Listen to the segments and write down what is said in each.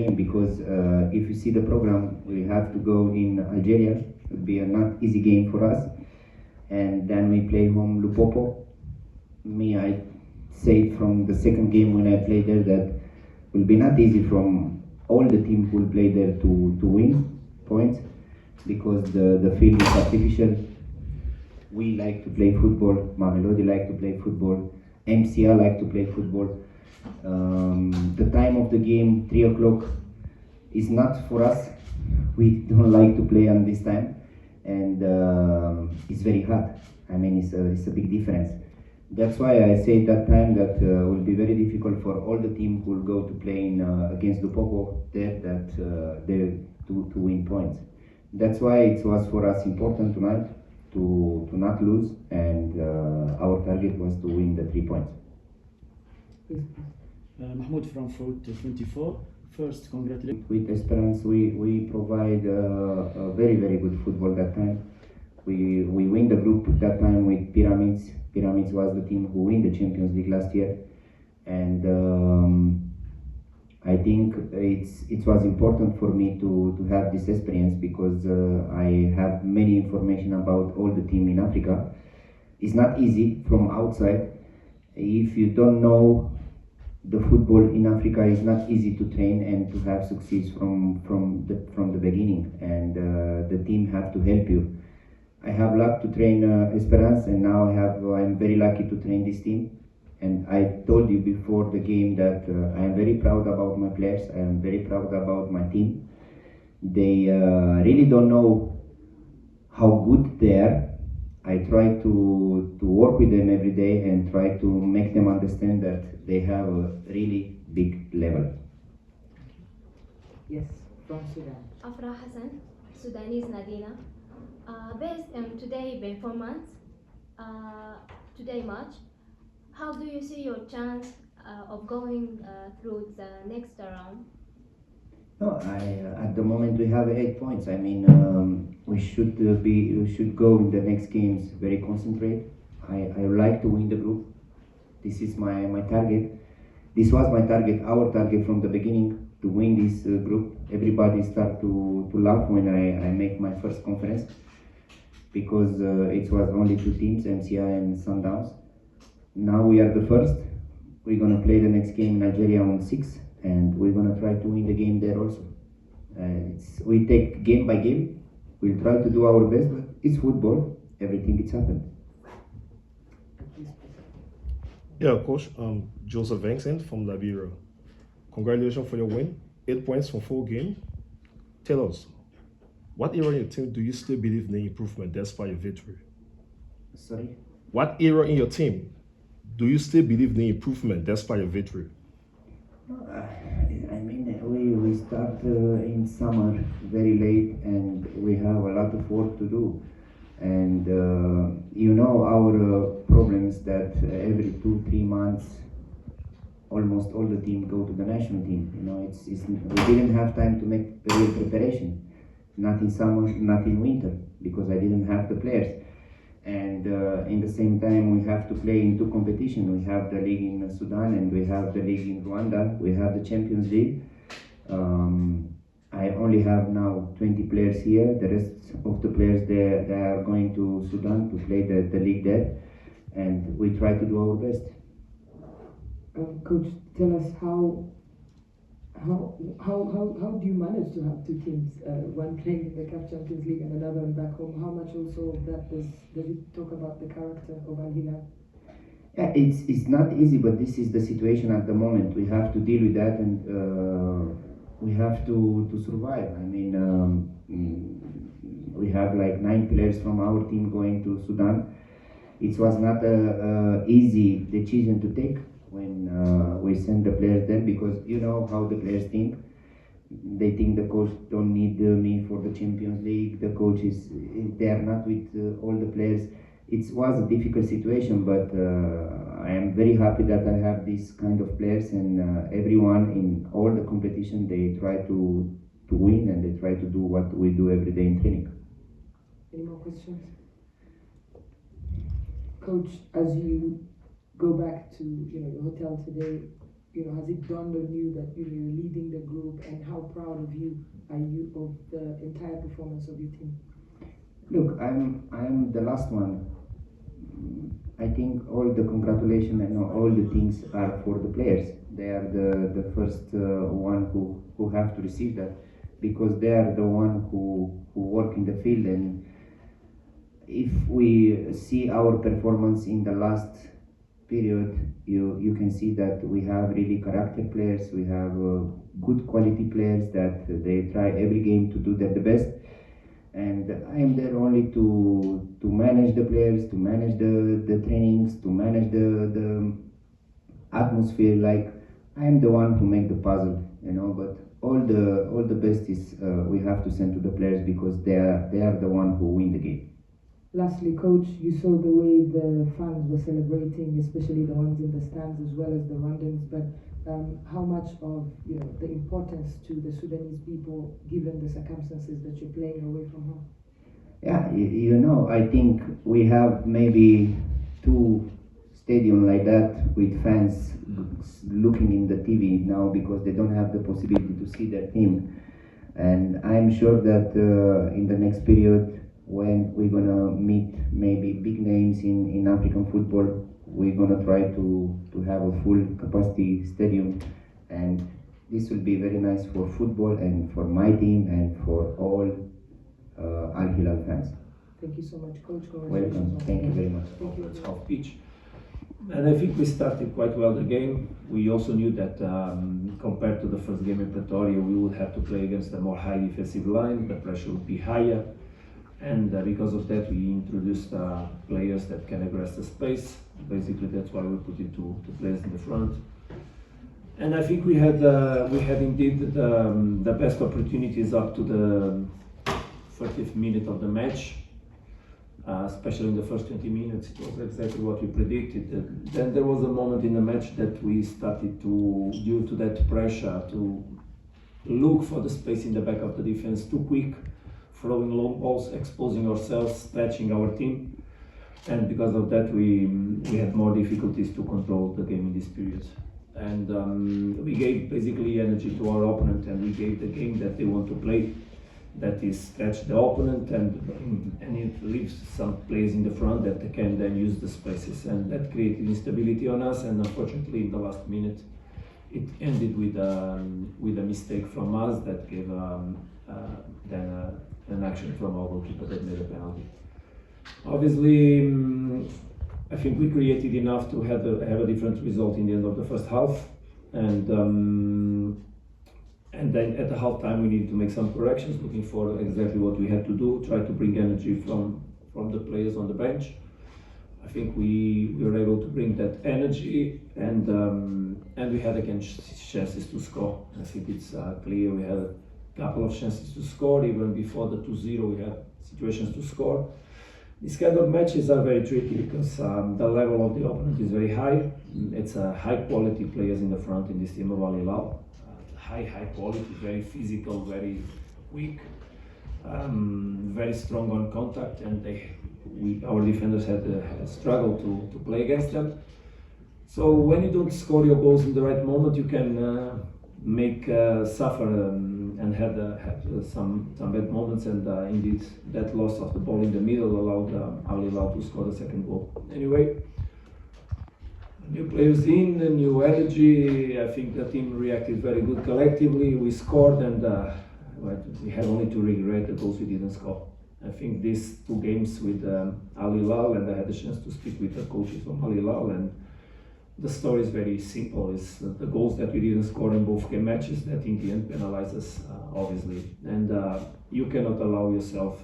game because if you see the program, we have to go in Algeria. It will be a not easy game for us, and then we play home Lupopo. I said from the second game when I played there that will be not easy from all the teams who will play there to win points because the field is artificial. We like to play football, Mamelodi like to play football, MCA like to play football. The time of the game, 3 o'clock, is not for us. We don't like to play on this time, and it's very hot. I mean, it's a big difference. That's why I said that time that will be very difficult for all the teams who will go to play against the Popo there to win points. That's why it was for us important tonight to not lose, and our target was to win the 3 points. Mahmoud from Fruit 24. First, congratulations. With Esperance, we provide a very, very good football that time. We win the group that time with Pyramids. Pyramids was the team who win the Champions League last year, and I think it was important for me to have this experience because I have many information about all the team in Africa. It's not easy from outside. If you don't know the football in Africa, it's not easy to train and to have success from the beginning, and the team have to help you. I have luck to train Esperance, and now I'm very lucky to train this team. And I told you before the game that I am very proud about my players. I am very proud about my team. They really don't know how good they are. I try to work with them every day and try to make them understand that they have a really big level. Yes, from Sudan. Afra Hassan, Sudanese Nadina. Based on today performance, today match, how do you see your chance of going through the next round? No, at the moment we have 8 points. I mean, we should go in the next games very concentrate. I like to win the group. This is my target. This was my target, our target from the beginning, to win this group. Everybody start to laugh when I make my first conference because it was only 2 teams, MCI and Sundowns. Now we are the first. We're gonna play the next game in Algeria on 6, and we're gonna try to win the game there also. We take game by game. We'll try to do our best, but it's football. Everything it's happened. Yeah, Coach. Joseph Vincent from Liberia. Congratulations for your win. 8 points from 4 games. Tell us, what area in your team do you still believe in the improvement despite your victory? Sorry? What area in your team do you still believe in the improvement despite your victory? I mean, we start in summer very late, and we have a lot of work to do. And you know our problems that every 2-3 months, almost all the team go to the national team. You know, we didn't have time to make real preparation. Not in summer, not in winter, because I didn't have the players. And in the same time, we have to play in 2 competitions. We have the league in Sudan and we have the league in Rwanda. We have the Champions League. I only have now 20 players here. The rest of the players, they are going to Sudan to play the league there. And we try to do our best. Coach, tell us how do you manage to have 2 teams, one playing in the CAF Champions League and another back home? How much also of that does it talk about the character of Al Hilal? Yeah, it's not easy, but this is the situation at the moment. We have to deal with that, and we have to survive. I mean, we have like 9 players from our team going to Sudan. It was not an easy decision to take when we send the players there, because you know how the players think. They think the coach don't need me for the Champions League. The coach they are not with all the players. It was a difficult situation, but I am very happy that I have this kind of players, and everyone in all the competition, they try to win, and they try to do what we do every day in training. Any more questions? Coach, as you go back to your hotel today, has it dawned on you that you're leading the group, and how proud of you are you of the entire performance of your team? Look, I'm the last one. I think all the congratulations and all the things are for the players. They are the first one who have to receive that, because they are the one who work in the field. And if we see our performance in the last period, you can see that we have really character players. We have good quality players that they try every game to do their the best. And I am there only to manage the players, to manage the trainings, to manage the atmosphere. Like, I am the one who make the puzzle, But all the best is we have to send to the players, because they are the one who win the game. Lastly, Coach, you saw the way the fans were celebrating, especially the ones in the stands as well as the run-ins. But how much of the importance to the Sudanese people, given the circumstances that you're playing away from home? Yeah, I think we have maybe 2 stadiums like that with fans looking in the TV now, because they don't have the possibility to see their team. And I'm sure that in the next period, when we're gonna meet maybe big names in African football, we're gonna try to have a full capacity stadium, and this will be very nice for football and for my team and for all Al Hilal fans. Thank you so much, Coach. Welcome. Thank you very much. Thank you. It's half pitch. And I think we started quite well the game. We also knew that compared to the first game in Pretoria, we would have to play against a more high defensive line. The pressure would be higher. And because of that, we introduced players that can aggress the space. Basically, that's why we put it to players in the front. And I think we had indeed the best opportunities up to the 30th minute of the match. Especially in the first 20 minutes, it was exactly what we predicted. Then there was a moment in the match that we started to, due to that pressure, to look for the space in the back of the defense too quick, throwing long balls, exposing ourselves, stretching our team. And because of that, we had more difficulties to control the game in this period. And we gave basically energy to our opponent, and we gave the game that they want to play. That is, stretch the opponent, and it leaves some players in the front that they can then use the spaces, and that created instability on us. And unfortunately, in the last minute, it ended with a mistake from us that gave then an action from our goalkeeper that made a penalty. Obviously, I think we created enough to have a different result in the end of the first half, and then at the half time we needed to make some corrections, looking for exactly what we had to do, try to bring energy from the players on the bench. I think we were able to bring that energy, and we had again chances to score. I think it's clear we had a couple of chances to score. Even before the 2-0 we had situations to score. These kind of matches are very tricky because the level of the opponent is very high. It's high quality players in the front in this team of Al Hilal. High quality, very physical, very quick, very strong on contact, and our defenders had struggled to play against them. So when you don't score your goals in the right moment, you can make suffer and have some bad moments, and indeed that loss of the ball in the middle allowed Al Hilal to score the second goal. Anyway, new players in, new energy. I think the team reacted very good collectively. We scored, and we had only to regret the goals we didn't score. I think these 2 games with Al Hilal, and I had the chance to speak with the coaches from Al Hilal, and the story is very simple. It's the goals that we didn't score in both game matches that in the end penalize us, obviously. And you cannot allow yourself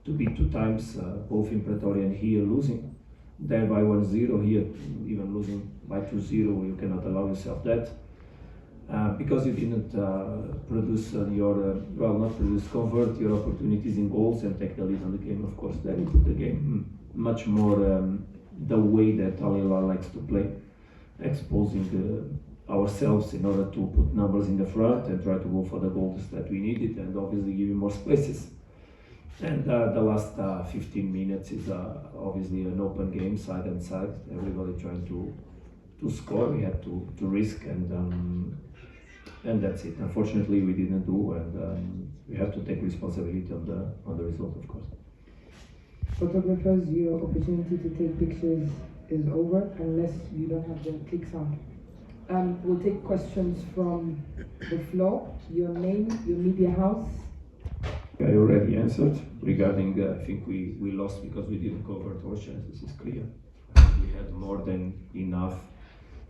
to be 2 times, both in Pretoria and here, losing. There by 1-0, here even losing by 2-0, you cannot allow yourself that. Because you didn't convert your opportunities in goals and take the lead on the game. Of course, then you put the game much more the way that Al Hilal likes to play, exposing ourselves in order to put numbers in the front and try to go for the goals that we needed, and obviously giving more spaces. And the last 15 minutes is obviously an open game, side and side, everybody trying to to score, we had to risk, and that's it. Unfortunately, we didn't do, and we have to take responsibility on the result, of course. Photographers, your opportunity to take pictures is over unless you don't have the click sound. We'll take questions from the floor. Your name, your media house. I already answered regarding, I think we lost because we didn't convert our chances, it's clear. We had more than enough.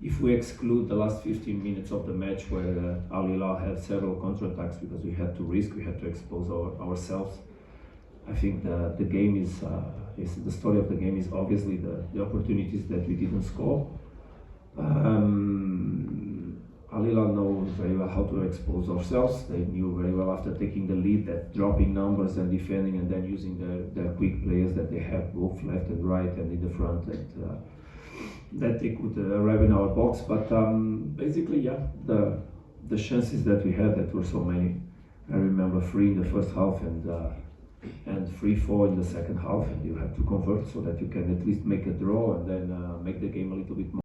If we exclude the last 15 minutes of the match where Al Hilal had several counterattacks because we had to risk, we had to expose ourselves, I think the game is the story of the game is obviously the opportunities that we didn't score. Al Hilal knows very well how to expose ourselves. They knew very well after taking the lead that dropping numbers and defending and then using their quick players that they have both left and right and in the front that they could arrive in our box. But basically, yeah, the chances that we had, that were so many. I remember 3 in the first half and 3-4 in the second half, and you have to convert so that you can at least make a draw and then make the game a little bit more